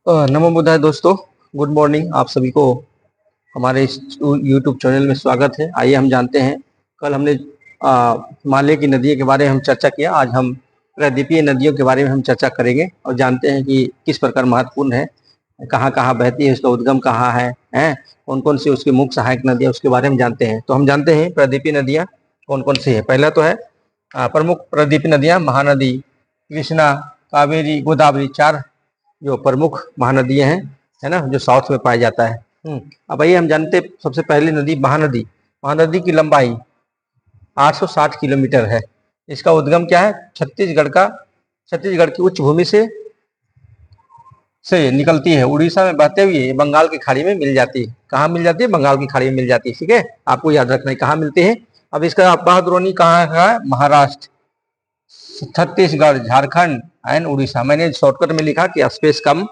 नमो बुद्धाय दोस्तों, good morning. आप सभी को हमारे इस यूट्यूब चैनल में स्वागत है। आइए हम जानते हैं, कल हमने हिमालय की नदियों के बारे में हम चर्चा किया। आज हम प्रायद्वीपीय नदियों के बारे में हम चर्चा करेंगे और जानते हैं कि किस प्रकार महत्वपूर्ण है, कहाँ कहाँ बहती है, उसका उद्गम कहाँ है, कौन कौन सी उसकी मुख्य सहायक नदियाँ, उसके बारे में जानते हैं। तो हम जानते हैं प्रायद्वीपीय नदियाँ कौन कौन सी है। पहला तो है प्रमुख प्रायद्वीपीय नदियाँ महानदी, कृष्णा, कावेरी, गोदावरी, चार जो प्रमुख महानदियां हैं, है ना, जो साउथ में पाया जाता है। अब आइए हम जानते सबसे पहली नदी महानदी। महानदी की लंबाई 860 किलोमीटर है। इसका उद्गम क्या है? छत्तीसगढ़ की उच्च भूमि से निकलती है, उड़ीसा में बहते हुए बंगाल की खाड़ी में मिल जाती है। कहाँ मिल जाती है? बंगाल की खाड़ी में मिल जाती है। ठीक है, आपको याद रखना है कहाँ मिलती है। अब इसका अपवाद कहाँ है? महाराष्ट्र, छत्तीसगढ़, झारखंड एंड उड़ीसा। मैंने शॉर्टकट में लिखा कि स्पेस कम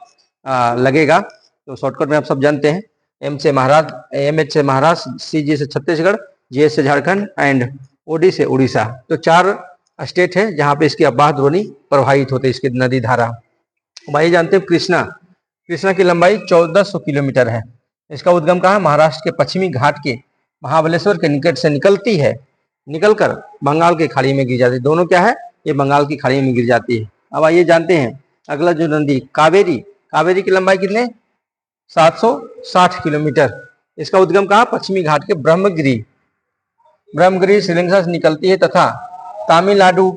लगेगा, तो शॉर्टकट में आप सब जानते हैं। एम से महाराष्ट्र, एच से महाराष्ट्र, सी से छत्तीसगढ़, जे से झारखंड एंड ओडी से उड़ीसा। तो चार स्टेट है जहाँ पे इसकी अब्बाह द्रोणी प्रवाहित होती है, इसकी नदी धारा। भाई जानते हैं कृष्णा। कृष्णा की लंबाई 1400 किलोमीटर है। इसका उद्गम कहाँ? महाराष्ट्र के पश्चिमी घाट के महाबलेश्वर के निकट से निकलती है, निकलकर बंगाल की खाड़ी में गिर जाती है। दोनों क्या है? ये बंगाल की खाड़ी में गिर जाती है। अब आइए जानते हैं अगला जो नदी कावेरी। कावेरी की लंबाई कितने? 760 किलोमीटर। इसका उद्गम कहाँ? पश्चिमी घाट के ब्रह्मगिरी श्रीलंका से निकलती है तथा तमिलनाडु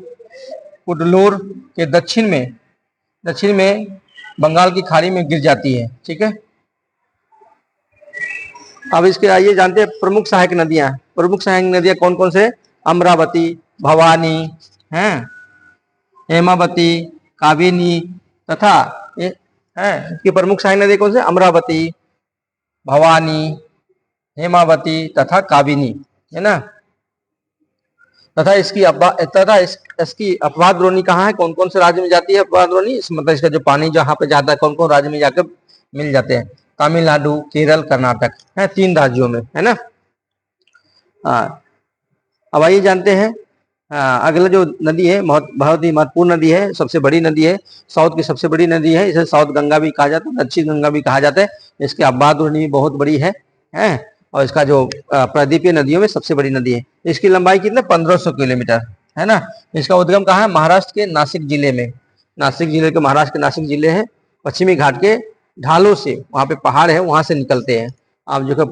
कुडलोर के दक्षिण में बंगाल की खाड़ी में गिर जाती है। ठीक है, अब इसके आइए जानते हैं प्रमुख सहायक नदियां। प्रमुख सहायक नदियां कौन कौन से? अमरावती, भवानी, हैं, हेमावती, काबिनी तथा इसकी प्रमुख सहायक नदी कौन से? अमरावती, भवानी, हेमावती तथा काबिनी, है ना। तथा इसकी अपवाद द्रोणी कहाँ है? कौन कौन से राज्य में जाती है अपवाद द्रोणी? मतलब इसका जो पानी जहाँ पे जाता है कौन कौन राज्य में जाकर मिल जाते हैं? तमिलनाडु, केरल, कर्नाटक है, 3 राज्यों में, है ना। अब आइए जानते हैं अगला जो नदी है, बहुत ही महत्वपूर्ण नदी है, सबसे बड़ी नदी है, साउथ की सबसे बड़ी नदी है। इसे साउथ गंगा भी कहा जाता है, दक्षिण गंगा भी कहा जाता है। इसकी अब्बाह द्रोणी बहुत बड़ी है, और इसका जो प्रायद्वीपीय नदियों में सबसे बड़ी नदी है। इसकी लंबाई कितने? 1500 किलोमीटर, है ना। इसका उद्गम कहाँ है? महाराष्ट्र के नासिक जिले में। महाराष्ट्र के नासिक जिले है, पश्चिमी घाट के ढालों से, वहाँ पे पहाड़ है, वहां से निकलते हैं। आप जो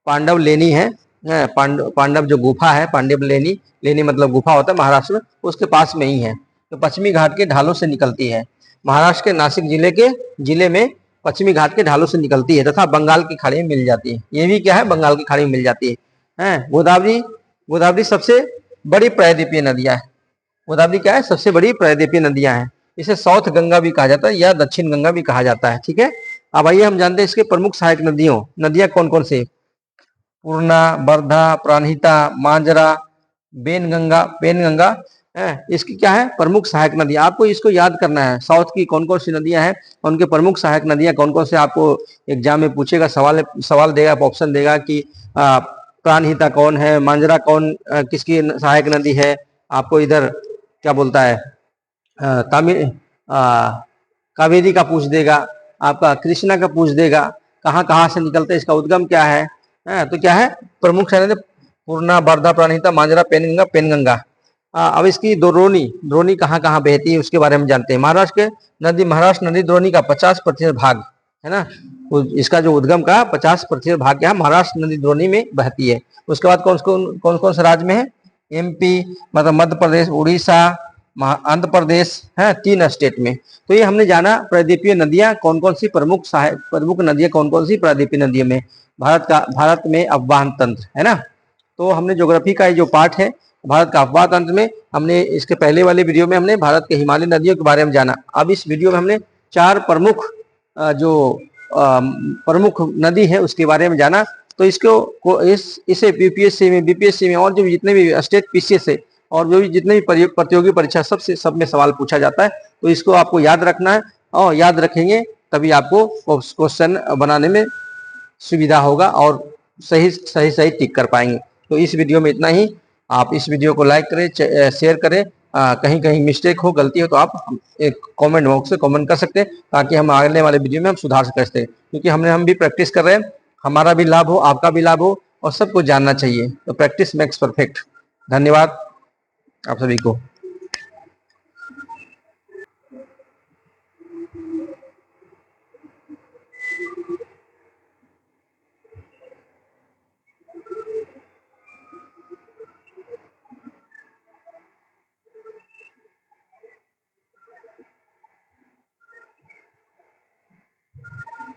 पांडव लेनी है, पांडव जो गुफा है, पांडव लेनी मतलब गुफा होता है महाराष्ट्र में, उसके पास में ही है। तो पश्चिमी घाट के ढालों से निकलती है, महाराष्ट्र के नासिक जिले में पश्चिमी घाट के ढालों से निकलती है तथा बंगाल की खाड़ी में मिल जाती है। ये भी क्या है? बंगाल की खाड़ी में मिल जाती है। गोदावरी सबसे बड़ी प्रायद्वीपीय नदियां है। गोदावरी क्या है? सबसे बड़ी प्रायद्वीपीय नदियां हैं। इसे साउथ गंगा भी कहा जाता है या दक्षिण गंगा भी कहा जाता है। ठीक है, अब आइए हम जानते हैं इसके प्रमुख सहायक नदियां कौन कौन से? पूर्णा, वर्धा, प्राणहिता, मांजरा, पेनगंगा है। इसकी क्या है? प्रमुख सहायक नदियां। आपको इसको याद करना है, साउथ की कौन कौन सी नदियां हैं, उनके प्रमुख सहायक नदियां कौन कौन से। आपको एग्जाम में पूछेगा, सवाल देगा, ऑप्शन देगा कि प्राणहिता कौन है, मांजरा किसकी सहायक नदी है। आपको इधर क्या बोलता है, कावेरी का पूछ देगा, आपका कृष्णा का पूछ देगा, कहाँ कहाँ से निकलते हैं, इसका उद्गम क्या है। तो क्या है? प्रमुख नदी पूर्णा, वर्धा, प्राणहिता, मांजरा, पेनगंगा। अब इसकी द्रोणी कहाँ कहाँ बहती है उसके बारे में जानते हैं। महाराष्ट्र नदी द्रोणी का 50% भाग, है ना। इसका जो उद्गम का 50% भाग क्या है? महाराष्ट्र नदी द्रोणी में बहती है। उसके बाद कौन कौन से राज्य में है? एमपी मतलब मध्य प्रदेश, उड़ीसा, आंध्र प्रदेश है, 3 स्टेट में। तो ये हमने जाना प्रायद्वीपीय नदियां कौन कौन सी, प्रमुख नदियां कौन कौन सी प्रायद्वीपीय नदियों में। भारत में अववाहन तंत्र, है ना। तो हमने ज्योग्राफी का जो पार्ट है भारत का अववाहन तंत्र में, हमने इसके पहले वाले वीडियो में हमने भारत के हिमालय नदियों के बारे में जाना। अब इस वीडियो में हमने 4 प्रमुख प्रमुख नदी है उसके बारे में जाना। तो इसे बीपीएससी में और जो जितने भी स्टेट पीसीएस है और जो भी जितने भी प्रतियोगी परीक्षा सब में सवाल पूछा जाता है। तो इसको आपको याद रखना है, और याद रखेंगे तभी आपको क्वेश्चन बनाने में सुविधा होगा और सही टिक कर पाएंगे। तो इस वीडियो में इतना ही। आप इस वीडियो को लाइक करें, शेयर करें कहीं कहीं मिस्टेक हो, गलती हो, तो आप एक कमेंट बॉक्स से कमेंट कर सकते हैं, ताकि हम आने वाले वीडियो में हम सुधार सकते हैं। क्योंकि हम भी प्रैक्टिस कर रहे हैं, हमारा भी लाभ हो, आपका भी लाभ हो, और सबको जानना चाहिए। तो प्रैक्टिस मेक्स परफेक्ट। धन्यवाद आप सभी को।